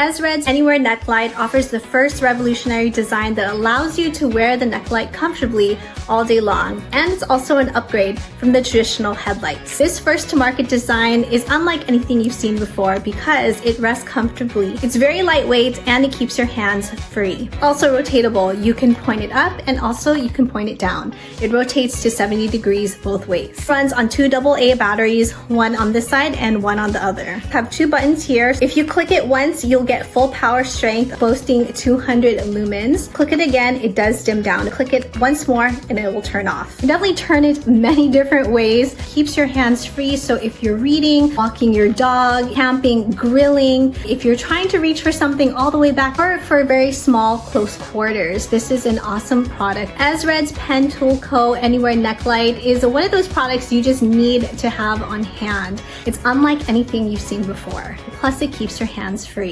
Ezred's Anywhere Neck Light offers the first revolutionary design that allows you to wear the neck light comfortably all day long, and it's also an upgrade from the traditional headlights. This first-to-market design is unlike anything you've seen before because it rests comfortably. It's very lightweight and it keeps your hands free. Also rotatable, you can point it up and also you can point it down. It rotates to 70 degrees both ways. It runs on 2 AA batteries, one on this side and one on the other. Have 2 buttons here. If you click it once, you'll get full power strength, boasting 200 lumens. Click it again, it does dim down. Click it once more and it will turn off. You definitely turn it many different ways. Keeps your hands free, so if you're reading, walking your dog, camping, grilling, if you're trying to reach for something all the way back, or for very small close quarters, this is an awesome product. Ezred's Pen Tool Co. Anywhere Neck Light is one of those products you just need to have on hand. It's unlike anything you've seen before. Plus it keeps your hands free.